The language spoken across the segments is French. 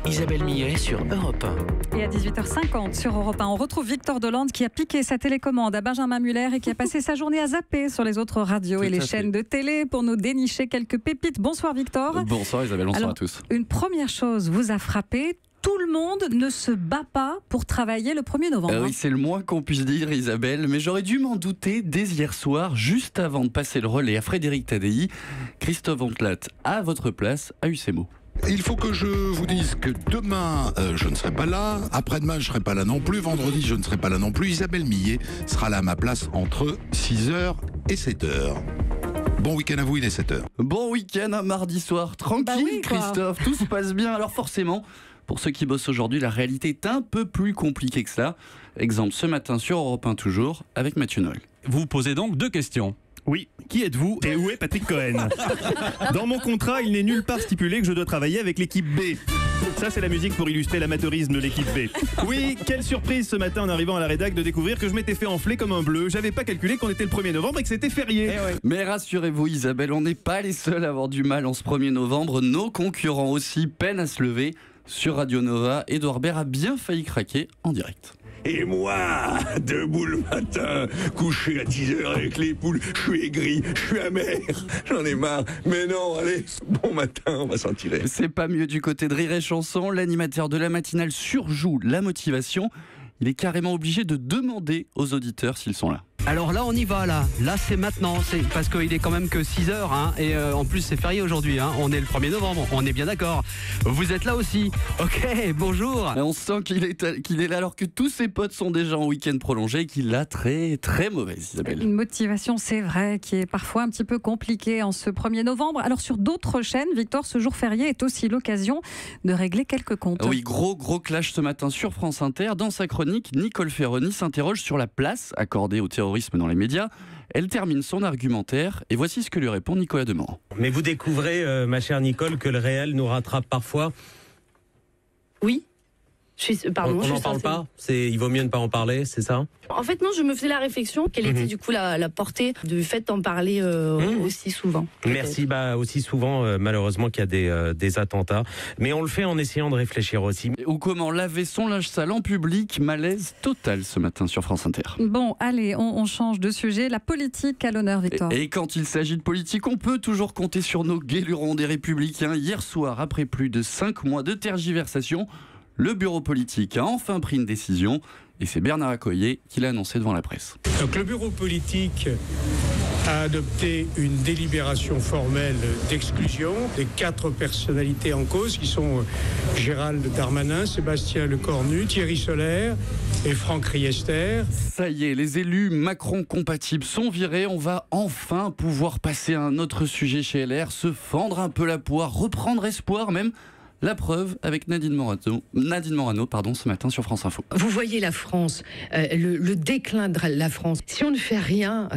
Isabelle Millet sur Europe 1. Et à 18h50 sur Europe 1, on retrouve Victor Delande qui a piqué sa télécommande à Benjamin Muller et qui a passé sa journée à zapper sur les autres radios et les chaînes de télé pour nous dénicher quelques pépites. Bonsoir Victor. Bonsoir Isabelle, bonsoir à tous. Une première chose vous a frappé. Tout le monde ne se bat pas pour travailler le 1er novembre. Oui, c'est le moins qu'on puisse dire Isabelle, mais j'aurais dû m'en douter dès hier soir, juste avant de passer le relais à Frédéric Tadei. Christophe Ondelat, à votre place, a eu ces mots. Il faut que je vous dise que demain, je ne serai pas là. Après-demain, je ne serai pas là non plus. Vendredi, je ne serai pas là non plus. Isabelle Millet sera là à ma place entre 6h et 7h. Bon week-end à vous, il est 7h. Bon week-end, un mardi soir. Tranquille, oui, Christophe, tout se passe bien. Alors forcément, pour ceux qui bossent aujourd'hui, la réalité est un peu plus compliquée que cela. Exemple ce matin sur Europe 1 toujours, avec Mathieu Noël. Vous vous posez donc deux questions. Oui, qui êtes-vous et où est Patrick Cohen? Dans mon contrat, il n'est nulle part stipulé que je dois travailler avec l'équipe B. Ça, c'est la musique pour illustrer l'amateurisme de l'équipe B. Oui, quelle surprise ce matin en arrivant à la rédac de découvrir que je m'étais fait enfler comme un bleu. J'avais pas calculé qu'on était le 1er novembre et que c'était férié. Mais rassurez-vous Isabelle, on n'est pas les seuls à avoir du mal en ce 1er novembre. Nos concurrents aussi peinent à se lever. Sur Radio Nova, Édouard Baird a bien failli craquer en direct. Et moi, debout le matin, couché à 10h avec les poules, je suis aigri, je suis amer, j'en ai marre. Mais non, allez, bon matin, on va s'en tirer. C'est pas mieux du côté de Rire et Chanson. L'animateur de la matinale surjoue la motivation. Il est carrément obligé de demander aux auditeurs s'ils sont là. Alors là on y va là c'est maintenant, c'est parce qu'il est quand même que 6h et en plus c'est férié aujourd'hui, on est le 1er novembre, on est bien d'accord. Vous êtes là aussi, ok, bonjour. Et on sent qu'il est là alors que tous ses potes sont déjà en week-end prolongé et qu'il l'a très très mauvaise Isabelle. Une motivation, c'est vrai, qui est parfois un petit peu compliquée en ce 1er novembre. Alors sur d'autres chaînes, Victor, ce jour férié est aussi l'occasion de régler quelques comptes. Oui, gros clash ce matin sur France Inter. Dans sa chronique, Nicole Ferroni s'interroge sur la place accordée au terrorisme dans les médias. Elle termine son argumentaire et voici ce que lui répond Nicolas Demorand. Mais vous découvrez, ma chère Nicole, que le réel nous rattrape parfois. Oui. On n'en parle pas. Il vaut mieux ne pas en parler, c'est ça? En fait, non, je me faisais la réflexion. Quelle était du coup la portée du fait d'en parler aussi souvent? Merci. Aussi souvent, malheureusement, qu'il y a des attentats. Mais on le fait en essayant de réfléchir aussi. Ou comment laver son linge sale en public. Malaise total ce matin sur France Inter. Bon, allez, on change de sujet. La politique à l'honneur, Victor. Et quand il s'agit de politique, on peut toujours compter sur nos guélurons des Républicains. Hier soir, après plus de 5 mois de tergiversation, le bureau politique a enfin pris une décision et c'est Bernard Accoyer qui l'a annoncé devant la presse. Donc le bureau politique a adopté une délibération formelle d'exclusion des 4 personnalités en cause qui sont Gérald Darmanin, Sébastien Lecornu, Thierry Solère et Franck Riester. Ça y est, les élus Macron compatibles sont virés. On va enfin pouvoir passer à un autre sujet chez LR, se fendre un peu la poire, reprendre espoir même. La preuve avec Nadine Morano, ce matin sur France Info. Vous voyez la France, le déclin de la France. Si on ne fait rien,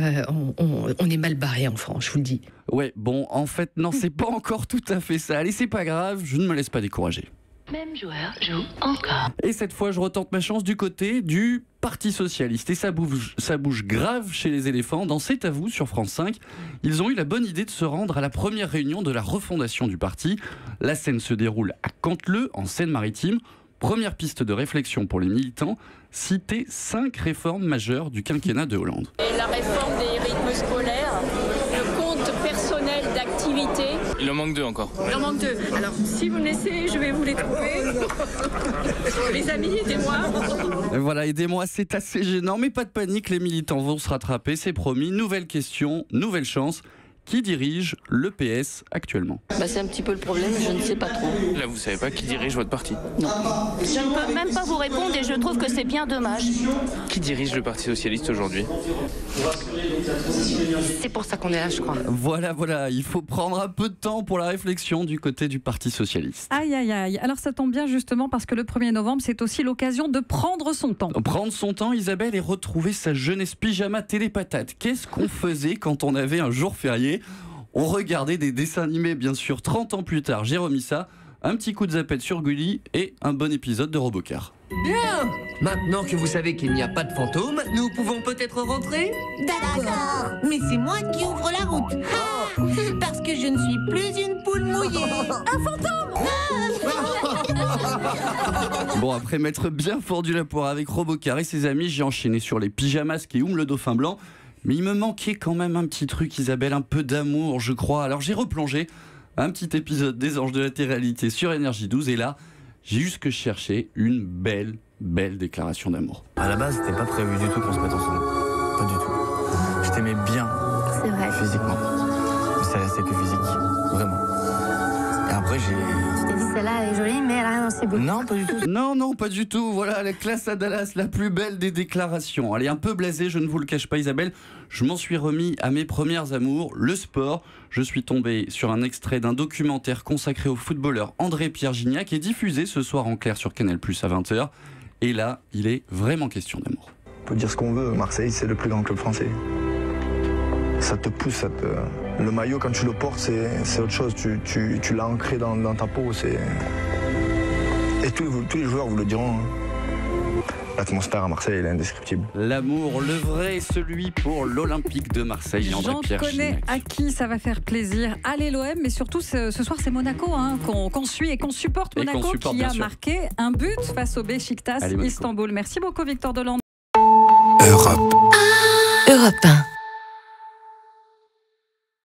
on est mal barré en France, je vous le dis. Ouais, bon, en fait, non, c'est pas encore tout à fait ça. Allez, c'est pas grave, je ne me laisse pas décourager. Même joueur joue encore. Et cette fois, je retente ma chance du côté du Parti Socialiste. Et ça bouge grave chez les éléphants. Dans C'est à vous sur France 5, ils ont eu la bonne idée de se rendre à la première réunion de la refondation du parti. La scène se déroule à Canteleu, en Seine-Maritime. Première piste de réflexion pour les militants, citer 5 réformes majeures du quinquennat de Hollande. Et la réforme des rythmes scolaires, le compte personnel d'activité. Il en manque 2 encore. Il en manque 2. Alors, si vous me laissez, je vais vous les trouver. Les amis, aidez-moi. Voilà, aidez-moi, c'est assez gênant, mais pas de panique, les militants vont se rattraper, c'est promis. Nouvelle question, nouvelle chance. Qui dirige le PS actuellement? C'est un petit peu le problème, je ne sais pas trop. Là, vous savez pas qui dirige votre parti? Non. Je ne peux même pas vous répondre et je trouve que c'est bien dommage. Qui dirige le Parti Socialiste aujourd'hui? C'est pour ça qu'on est là, je crois. Voilà, il faut prendre un peu de temps pour la réflexion du côté du Parti Socialiste. Aïe. Alors ça tombe bien justement parce que le 1er novembre, c'est aussi l'occasion de prendre son temps. Prendre son temps, Isabelle, et retrouver sa jeunesse pyjama télépatate. Qu'est-ce qu'on faisait quand on avait un jour férié? On regardait des dessins animés, bien sûr. 30 ans plus tard, j'ai remis ça. Un petit coup de zapette sur Gulli et un bon épisode de Robocar. Bien! Maintenant que vous savez qu'il n'y a pas de fantôme, nous pouvons peut-être rentrer? D'accord, mais c'est moi qui ouvre la route. Ah, parce que je ne suis plus une poule mouillée. Un fantôme! Bon, après m'être bien fendu la poire avec Robocar et ses amis, j'ai enchaîné sur les pyjamas qui Oum le dauphin blanc. Mais il me manquait quand même un petit truc, Isabelle, un peu d'amour, je crois. Alors j'ai replongé un petit épisode des Anges de la télé-réalité sur Énergie 12 et là, j'ai eu ce que je cherchais, une belle déclaration d'amour. À la base, c'était pas prévu du tout qu'on se mette ensemble. Pas du tout. Je t'aimais bien. C'est vrai. Physiquement. Mais c'est resté que physique. Vraiment. Et après, Je t'ai dit, celle-là, elle est jolie, mais elle a rien dans ses bouts. Non, pas du tout. Non, pas du tout. Voilà, la classe à Dallas, la plus belle des déclarations. Elle est un peu blasée, je ne vous le cache pas, Isabelle. Je m'en suis remis à mes premières amours, le sport. Je suis tombé sur un extrait d'un documentaire consacré au footballeur André-Pierre Gignac qui est diffusé ce soir en clair sur Canal+ à 20h. Et là, il est vraiment question d'amour. On peut dire ce qu'on veut, Marseille, c'est le plus grand club français. Ça te pousse, le maillot, quand tu le portes, c'est autre chose. Tu l'as ancré dans ta peau. Et tous les joueurs vous le diront. L'atmosphère à Marseille, elle est indescriptible. L'amour, le vrai, celui pour l'Olympique de Marseille. André-Pierre J'en connais Gignac. à qui ça va faire plaisir. Allez l'OM, mais surtout ce soir c'est Monaco qu'on suit et qu'on supporte. Monaco qui a marqué un but face au Beşiktaş Istanbul. Merci beaucoup Victor Delande. Europe 1.